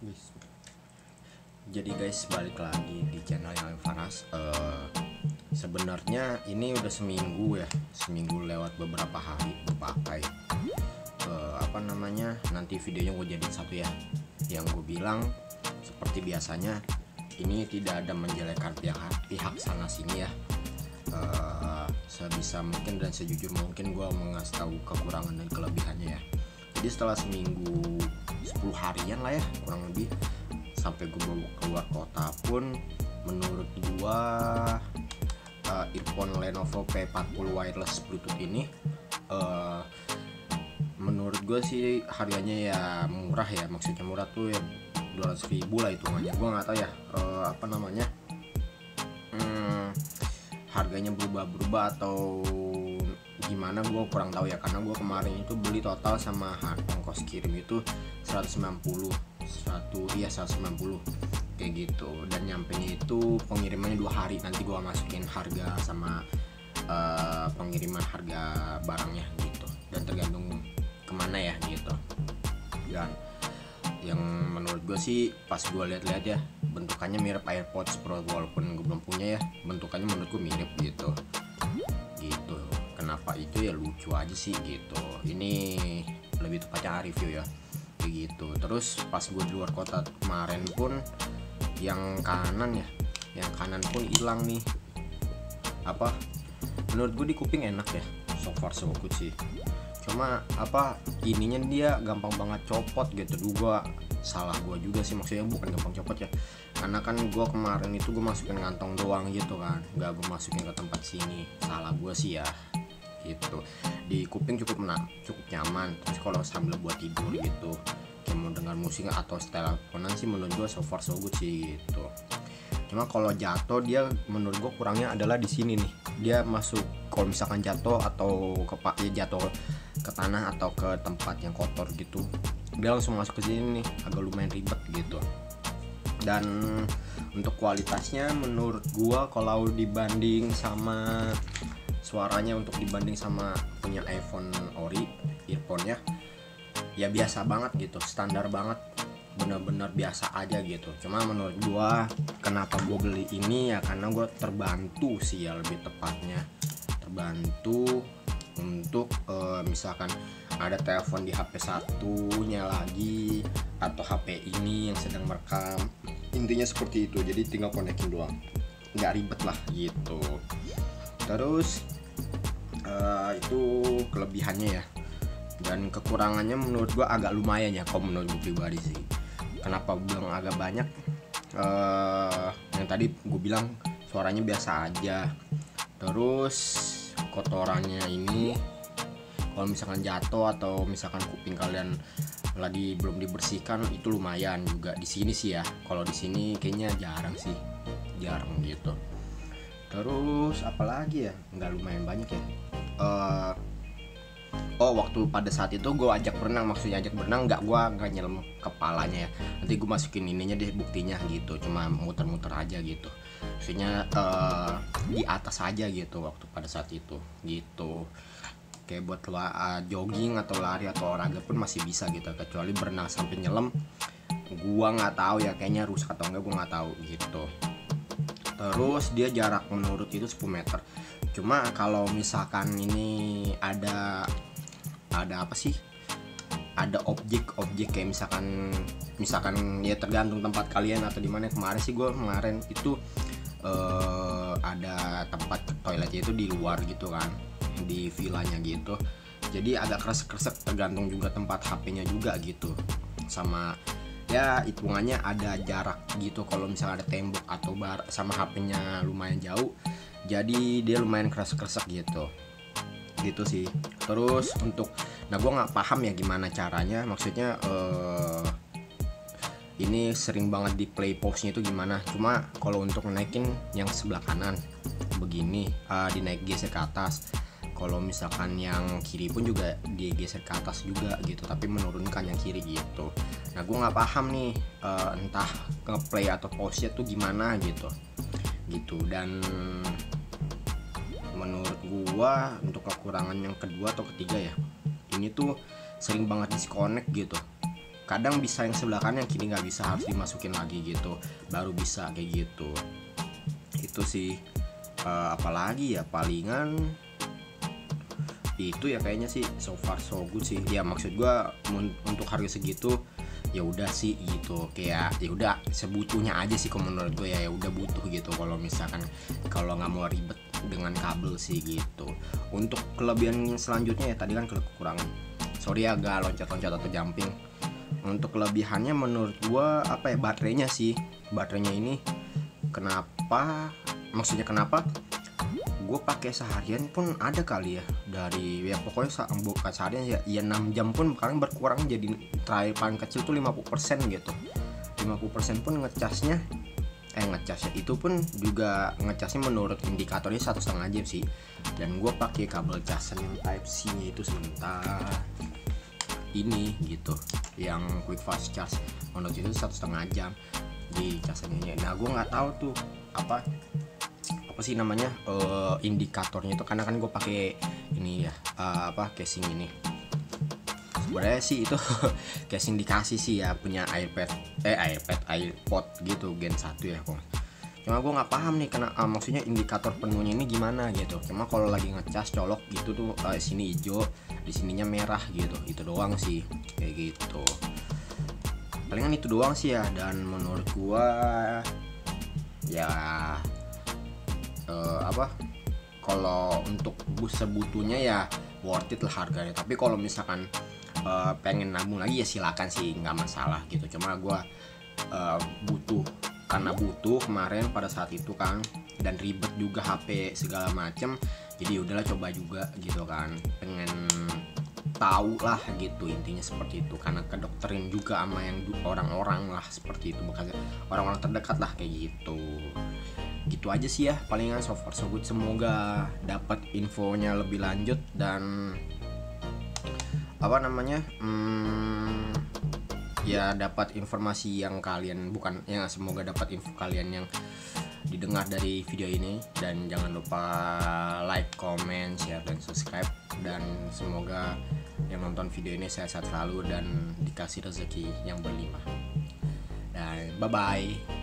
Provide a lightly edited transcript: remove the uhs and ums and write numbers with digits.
Bis. Jadi guys, balik lagi di channel yang Faras. Sebenarnya ini udah seminggu lewat beberapa hari gue pakai. Nanti videonya gue jadiin satu ya. Yang gue bilang seperti biasanya, ini tidak ada menjelekkan pihak sana sini ya. Sebisa mungkin dan sejujur mungkin gue mengasih tahu kekurangan dan kelebihannya ya. Jadi setelah seminggu 10 harian lah ya kurang lebih, sampai gue bawa keluar kota pun, menurut gue earphone Lenovo P40 wireless Bluetooth ini menurut gue sih harganya ya murah ya. Maksudnya murah tuh ya 200.000 lah hitungannya. Gue nggak tahu ya harganya berubah-berubah atau gimana, gue kurang tahu ya, karena gue kemarin itu beli total sama ongkos kirim itu 190 kayak gitu, dan nyampenya itu pengirimannya 2 hari. Nanti gue masukin harga sama pengiriman harga barangnya gitu, dan tergantung kemana ya gitu. Dan yang menurut gue sih pas gue lihat-lihat ya, bentukannya mirip AirPods Pro, walaupun gue belum punya ya, bentukannya menurut gue mirip gitu. Kenapa itu ya, lucu aja sih gitu. Ini lebih tepatnya review ya kayak gitu. Terus pas gue di luar kota kemarin pun, yang kanan pun hilang nih. Menurut gue di kuping enak ya, so far so good sih. Cuma ininya dia gampang banget copot gitu. Salah gue juga sih, maksudnya bukan gampang copot ya, karena kan gue kemarin itu gue masukin kantong doang gitu kan, gak gue masukin ke tempat sini. Salah gue sih ya gitu. Di kuping cukup nyaman. Terus kalau sambil buat tidur gitu, kayak mau dengar musik atau teleponan sih, menurut gue so far so good sih gitu. Cuma kalau jatuh, dia menurut gue kurangnya adalah di sini nih. Dia masuk, kalau misalkan jatuh atau jatuh ke tanah atau ke tempat yang kotor gitu, dia langsung masuk ke sini nih, agak lumayan ribet gitu. Dan untuk kualitasnya menurut gua, kalau dibanding sama suaranya, untuk dibanding sama punya iPhone Ori earphone-nya, ya biasa banget gitu, standar banget, bener-bener biasa aja gitu. Cuma menurut gua, kenapa gua beli ini ya, karena gua terbantu sih ya, lebih tepatnya terbantu untuk misalkan ada telepon di HP satunya lagi, atau HP ini yang sedang merekam, intinya seperti itu. Jadi tinggal konekin doang, nggak ribet lah gitu. Terus itu kelebihannya ya. Dan kekurangannya menurut gua agak lumayan ya, kalau menurut gue pribadi sih. Kenapa bilang agak banyak? Yang tadi gue bilang suaranya biasa aja. Terus kotorannya ini, kalau misalkan jatuh atau misalkan kuping kalian lagi belum dibersihkan, itu lumayan juga di sini sih ya. Kalau di sini kayaknya jarang gitu. Terus apalagi ya, nggak lumayan banyak ya. Waktu pada saat itu gue ajak berenang, maksudnya ajak berenang, nggak nyelam kepalanya ya. Nanti gue masukin ininya deh, buktinya gitu. Cuma muter-muter aja gitu, maksudnya di atas aja gitu waktu pada saat itu gitu. Kayak buat jogging atau lari atau olahraga pun masih bisa gitu, kecuali berenang sampai nyelam, gua nggak tahu ya, kayaknya rusak atau enggak, gua nggak tahu gitu. Terus dia jarak menurut itu 10 meter. Cuma kalau misalkan ini ada objek kayak misalkan ya, tergantung tempat kalian atau di mana. Kemarin itu ada tempat toiletnya itu di luar gitu kan, di villanya gitu. Jadi agak kresek-kresek, tergantung juga tempat HP-nya juga gitu. Sama ya hitungannya ada jarak gitu, kalau misalnya ada tembok atau sama HP-nya lumayan jauh, jadi dia lumayan kresek-kresek gitu sih. Terus gue nggak paham ya gimana caranya, maksudnya ini sering banget di play pause-nya itu gimana. Cuma kalau untuk naikin yang sebelah kanan begini, dinaik geser ke atas. Kalau misalkan yang kiri pun juga digeser ke atas juga gitu, tapi menurunkan yang kiri gitu. Nah, gue nggak paham nih, entah ngeplay atau pause-nya tuh gimana gitu. Dan menurut gue, untuk kekurangan yang kedua atau ketiga ya, ini tuh sering banget disconnect gitu. kadang bisa yang sebelah kanan yang kini nggak bisa, harus dimasukin lagi gitu baru bisa kayak gitu. Itu sih. Apalagi ya, palingan itu ya kayaknya sih. So far so good sih ya, maksud gua untuk harga segitu ya udah sih gitu, kayak ya udah sebutuhnya aja sih kalau menurut gue ya udah butuh gitu, kalau misalkan kalau nggak mau ribet dengan kabel sih gitu. Untuk kelebihan selanjutnya ya tadi kan kekurangan, sorry agak loncat-loncat atau jumping. Untuk kelebihannya menurut gue apa ya, baterainya sih. Baterainya ini kenapa, maksudnya kenapa gue pakai seharian pun ada kali ya, dari ya pokoknya bukan seharian ya 6 jam pun paling berkurang, jadi trial paling kecil tuh 50% gitu. 50% pun ngecasnya ngecasnya itu pun juga ngecasnya menurut indikatornya 1,5 jam sih. Dan gue pakai kabel casan yang type C nya itu sebentar ini gitu, yang quick fast charge, menurut itu 1,5 jam di casannya. Nah gue nggak tahu tuh apa sih namanya indikatornya itu, karena kan gue pakai ini ya casing ini. Sebenarnya sih itu casing dikasih sih ya, punya iPod gitu Gen 1 ya kok. Cuma gue nggak paham nih karena maksudnya indikator penuhnya ini gimana gitu. Cuma kalau lagi ngecas colok gitu tuh sini hijau, di sininya merah gitu. Itu doang sih kayak gitu. Palingan itu doang sih ya. Dan menurut gue ya kalau untuk sebutunya ya worth it lah harganya. Tapi kalau misalkan pengen nabung lagi ya silakan sih, nggak masalah gitu. Cuma gue butuh, karena butuh kemarin pada saat itu kan, dan ribet juga HP segala macem, jadi udahlah coba juga gitu kan, pengen tahu lah gitu, intinya seperti itu. Karena kedokterin juga sama yang orang-orang lah seperti itu, bukan orang-orang terdekat lah kayak gitu. Gitu aja sih ya, palingan so far so good. Semoga dapat infonya lebih lanjut dan ya dapat informasi yang kalian, bukan ya, semoga dapat info kalian yang didengar dari video ini. Dan jangan lupa like, comment, share, dan subscribe. Dan semoga yang nonton video ini sehat-sehat selalu dan dikasih rezeki yang berlimpah. Dan bye bye.